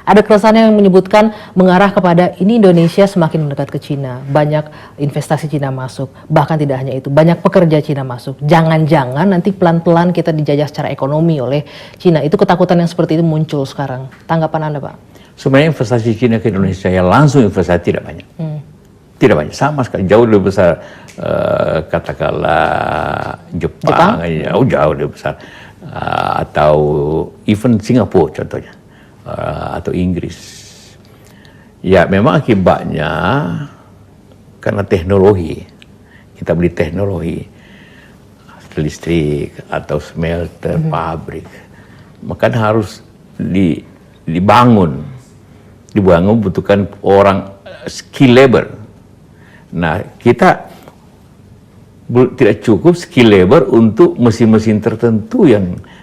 Ada keresahan yang menyebutkan mengarah kepada ini Indonesia semakin mendekat ke Cina, banyak investasi Cina masuk, bahkan tidak hanya itu, banyak pekerja Cina masuk. Jangan-jangan nanti pelan-pelan kita dijajah secara ekonomi oleh Cina. Itu ketakutan yang seperti itu muncul sekarang. Tanggapan Anda, Pak? Sebenarnya investasi Cina ke Indonesia yang langsung investasi tidak banyak. Tidak banyak, sama sekali, jauh lebih besar katakanlah Jepang? Jauh lebih besar, atau even Singapura contohnya, atau Inggris. Ya memang akibatnya karena teknologi, kita beli teknologi listrik atau smelter, pabrik, maka harus dibangun butuhkan orang skill labor. Nah, kita tidak cukup skill labor untuk mesin-mesin tertentu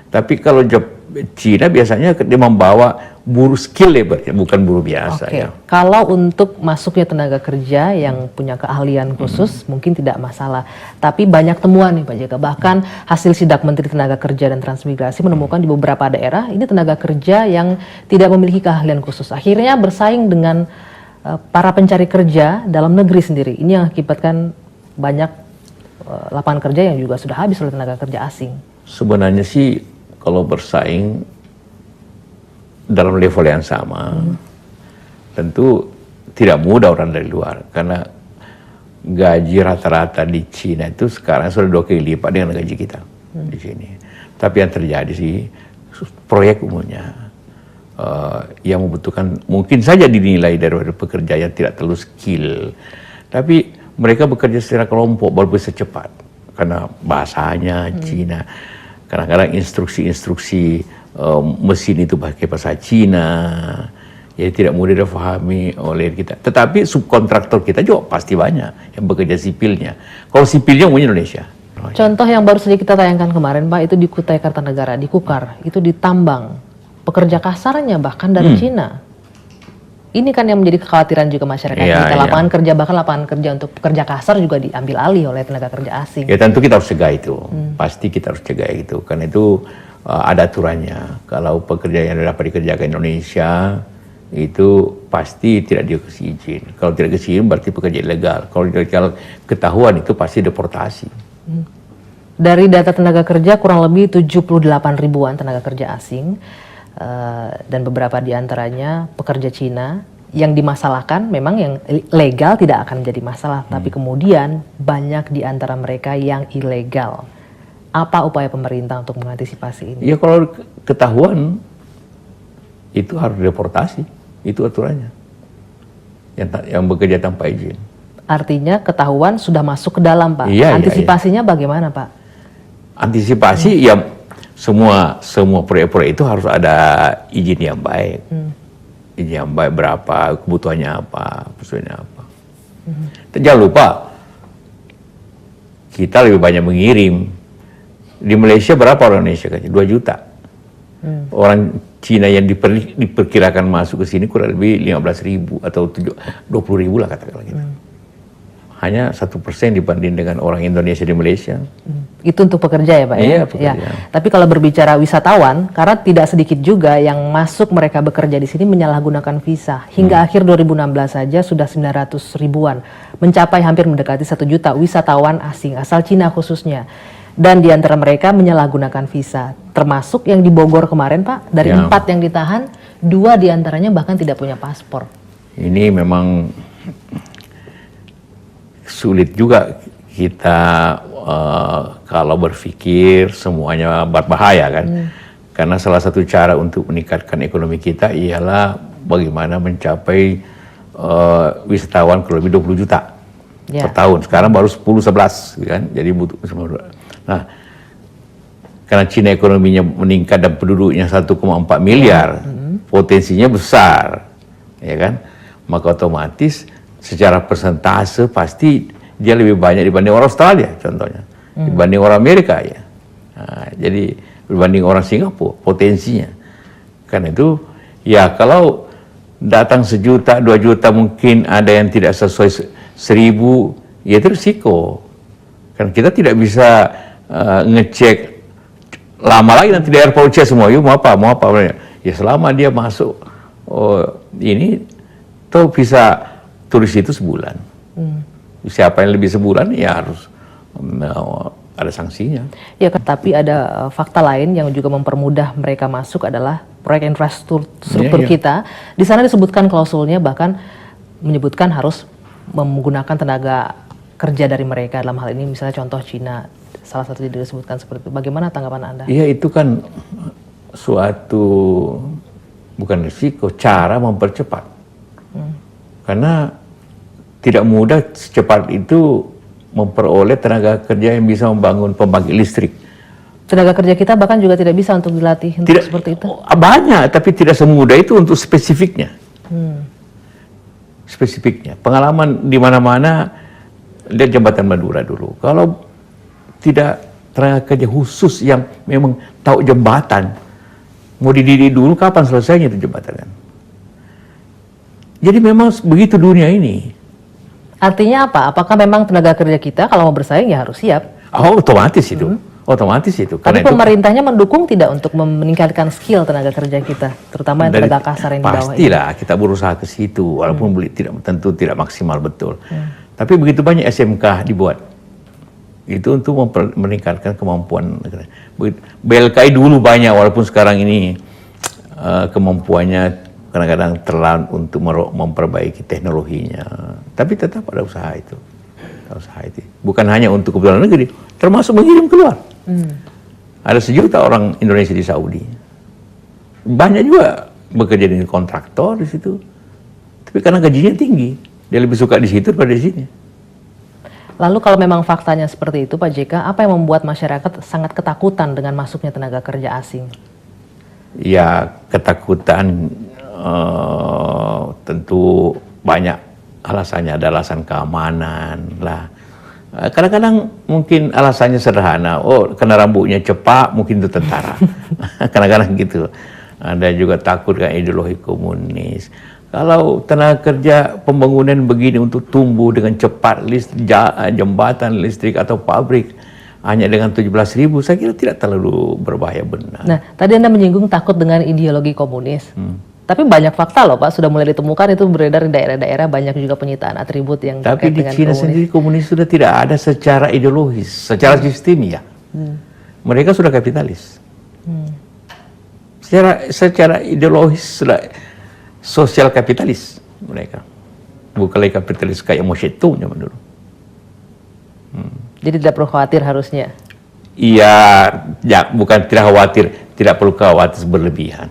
tapi kalau job Cina biasanya dia membawa buruh skill labor, bukan buruh biasa. Ya. Kalau untuk masuknya tenaga kerja yang punya keahlian khusus mungkin tidak masalah. Tapi banyak temuan nih Pak JK, bahkan hasil sidak Menteri Tenaga Kerja dan Transmigrasi menemukan di beberapa daerah ini tenaga kerja yang tidak memiliki keahlian khusus. Akhirnya bersaing dengan para pencari kerja dalam negeri sendiri. Ini yang akibatkan banyak lapangan kerja yang juga sudah habis oleh tenaga kerja asing. Sebenarnya sih kalau bersaing dalam level yang sama, tentu tidak mudah orang dari luar. Karena gaji rata-rata di Cina itu sekarang sudah 2 kali lipat dengan gaji kita di sini. Tapi yang terjadi sih proyek umumnya yang membutuhkan mungkin saja dinilai dari pekerja yang tidak terlalu skill, tapi mereka bekerja secara kelompok baru bisa cepat karena bahasanya Cina, kadang-kadang instruksi mesin itu pakai bahasa Cina, jadi tidak mudah difahami oleh kita. Tetapi subkontraktor kita juga pasti banyak yang bekerja sipilnya. Kalau sipilnya umumnya Indonesia. Contoh yang baru saja kita tayangkan kemarin Pak, itu di Kutai Kartanegara, di Kukar, itu ditambang. Pekerja kasarnya bahkan dari Cina. Ini kan yang menjadi kekhawatiran juga masyarakat kita. Lapangan kerja, bahkan lapangan kerja untuk pekerja kasar juga diambil alih oleh tenaga kerja asing. Ya tentu kita harus cegah itu. Pasti kita harus cegah itu. Karena itu ada aturannya. Kalau pekerja yang dapat dikerjakan di Indonesia itu pasti tidak dikasih izin. Kalau tidak dikasih izin berarti pekerja ilegal. Kalau ketahuan itu pasti deportasi. Dari data tenaga kerja kurang lebih 78 ribuan tenaga kerja asing. Dan beberapa diantaranya pekerja Cina yang dimasalahkan memang yang legal tidak akan menjadi masalah, tapi kemudian banyak di antara mereka yang ilegal. Apa upaya pemerintah untuk mengantisipasi ini? Ya kalau ketahuan itu harus deportasi, itu aturannya. Yang bekerja tanpa izin. Artinya ketahuan sudah masuk ke dalam Pak. Antisipasinya bagaimana Pak? Antisipasi ya semua proyek-proyek itu harus ada izin yang baik. Izin yang baik berapa, kebutuhannya apa, persoalannya apa. Jangan lupa, kita lebih banyak mengirim. Di Malaysia berapa orang Indonesia? 2 juta. Orang Cina yang diperkirakan masuk ke sini kurang lebih 15.000 atau 20.000 lah katakanlah kita. Hanya 1% dibanding dengan orang Indonesia di Malaysia. Itu untuk pekerja ya Pak? Iya, pekerja. Ya. Tapi kalau berbicara wisatawan, karena tidak sedikit juga yang masuk mereka bekerja di sini menyalahgunakan visa. Hingga akhir 2016 saja sudah 900 ribuan, mencapai hampir mendekati 1 juta wisatawan asing, asal Cina khususnya. Dan di antara mereka menyalahgunakan visa, termasuk yang di Bogor kemarin Pak, dari 4 yang ditahan, 2 diantaranya bahkan tidak punya paspor. Ini memang sulit juga kita kalau berpikir semuanya berbahaya kan. Karena salah satu cara untuk meningkatkan ekonomi kita ialah bagaimana mencapai wisatawan kurang lebih 20 juta per tahun. Sekarang baru 10-11 kan. Jadi butuh. Nah, karena Cina ekonominya meningkat dan penduduknya 1,4 miliar, potensinya besar, ya kan? Maka otomatis secara persentase pasti dia lebih banyak dibanding orang Australia contohnya, dibanding orang Amerika ya. Nah, jadi dibanding orang Singapura potensinya. Karena itu ya kalau datang 1 juta, 2 juta mungkin ada yang tidak sesuai 1.000, ya itu risiko. Kan kita tidak bisa ngecek lama lagi nanti di airport cek semua, yuk mau apa, ya selama dia masuk oh ini tuh bisa turis itu sebulan. Siapa yang lebih sebulan ya harus ada sanksinya. Ya, tapi ada fakta lain yang juga mempermudah mereka masuk adalah proyek infrastruktur kita. Di sana disebutkan klausulnya, bahkan menyebutkan harus menggunakan tenaga kerja dari mereka. Dalam hal ini misalnya contoh Cina, salah satu disebutkan seperti itu. Bagaimana tanggapan Anda? Iya, itu kan suatu bukan risiko, cara mempercepat. Karena tidak mudah secepat itu memperoleh tenaga kerja yang bisa membangun pembangkit listrik. Tenaga kerja kita bahkan juga tidak bisa untuk dilatih untuk seperti itu? Banyak, tapi tidak semudah itu untuk spesifiknya. Spesifiknya. Pengalaman di mana-mana, lihat jembatan Madura dulu. Kalau tidak tenaga kerja khusus yang memang tahu jembatan, mau dididik dulu, kapan selesainya itu jembatan kan? Jadi memang begitu dunia ini. Artinya apa? Apakah memang tenaga kerja kita kalau mau bersaing ya harus siap? Oh, otomatis itu. Otomatis itu. Tapi pemerintahnya mendukung tidak untuk meningkatkan skill tenaga kerja kita, terutama yang tenaga kasar yang di bawah ini? Pastilah kita berusaha ke situ, walaupun tentu tidak maksimal betul. Tapi begitu banyak SMK dibuat. Itu untuk meningkatkan kemampuan negara. BLKI dulu banyak, walaupun sekarang ini kemampuannya kadang-kadang terlambat untuk memperbaiki teknologinya. Tapi tetap ada usaha itu. Bukan hanya untuk kebutuhan negeri, termasuk mengirim keluar. Ada 1 juta orang Indonesia di Saudi. Banyak juga bekerja dengan kontraktor di situ. Tapi karena gajinya tinggi, dia lebih suka di situ daripada di sini. Lalu kalau memang faktanya seperti itu, Pak JK, apa yang membuat masyarakat sangat ketakutan dengan masuknya tenaga kerja asing? Ya, ketakutan tentu banyak alasannya. Ada alasan keamanan lah. Kadang-kadang mungkin alasannya sederhana. Oh, karena rambutnya cepat, mungkin itu tentara. Kadang-kadang gitu. Ada juga takut kan ideologi komunis. Kalau tenaga kerja pembangunan begini untuk tumbuh dengan cepat, jembatan listrik atau pabrik hanya dengan 17.000, saya kira tidak terlalu berbahaya benar. Nah, tadi Anda menyinggung takut dengan ideologi komunis. Tapi banyak fakta loh Pak, sudah mulai ditemukan itu beredar di daerah-daerah, banyak juga penyitaan atribut yang tapi di dengan Cina komunis. Sendiri komunis sudah tidak ada secara ideologis, secara sistem ya. Mereka sudah kapitalis. Secara ideologis sudah sosial kapitalis mereka. Bukan lagi kapitalis kayak Mao Zedong zaman dulu. Jadi tidak perlu khawatir harusnya. Iya, ya, bukan tidak khawatir, tidak perlu khawatir berlebihan.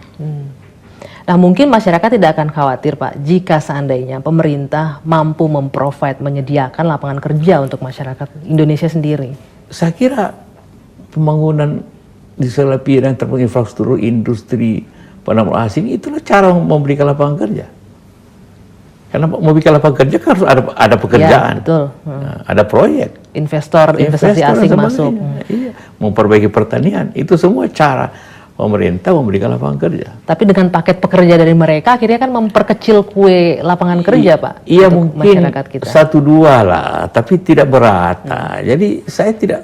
Nah, mungkin masyarakat tidak akan khawatir Pak, jika seandainya pemerintah mampu memprovide, menyediakan lapangan kerja untuk masyarakat Indonesia sendiri. Saya kira pembangunan di segala bidang termasuk infrastruktur, industri, penanaman asing, itulah cara memberikan lapangan kerja. Karena memberikan lapangan kerja kan harus ada pekerjaan, ya, betul. Ada proyek. Investasi asing masuk. Iya. Memperbaiki pertanian, itu semua cara pemerintah memberikan lapangan kerja. Tapi dengan paket pekerja dari mereka, akhirnya kan memperkecil kue lapangan kerja, Pak. Iya, mungkin masyarakat kita. 1-2 lah, tapi tidak merata. Jadi saya tidak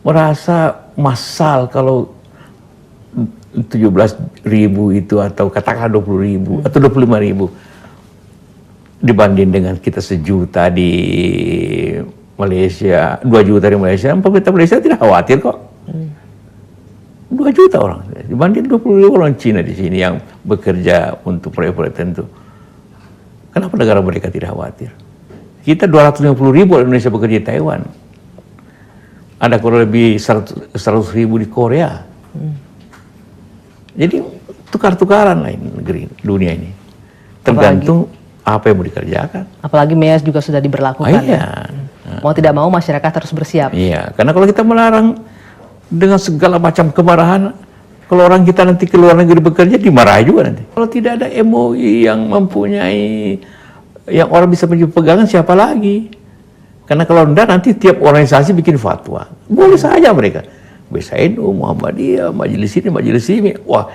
merasa massal kalau 17.000 itu atau katakanlah 20.000 atau 25.000 dibanding dengan kita 1 juta di Malaysia, 2 juta di Malaysia. Pemerintah Malaysia tidak khawatir kok. 2 juta orang dibanding 20.000 orang Cina di sini yang bekerja untuk proyek-proyek tertentu. Kenapa negara mereka tidak khawatir? Kita 250.000 orang Indonesia bekerja di Taiwan. Ada kurang lebih 100.000 di Korea. Jadi tukar-tukaran lain negeri dunia ini. Tergantung apa yang mau dikerjakan. Apalagi MEAS juga sudah diberlakukan. Iya. Mau tidak mau masyarakat harus bersiap. Iya, karena kalau kita melarang dengan segala macam kemarahan, kalau orang kita nanti ke luar negeri bekerja dimarahi juga nanti. Kalau tidak ada MOI yang mempunyai, yang orang bisa menjadi pegangan, siapa lagi? Karena kalau enggak nanti tiap organisasi bikin fatwa. Boleh saja mereka. BSNU, Muhammadiyah, majelis ini, wah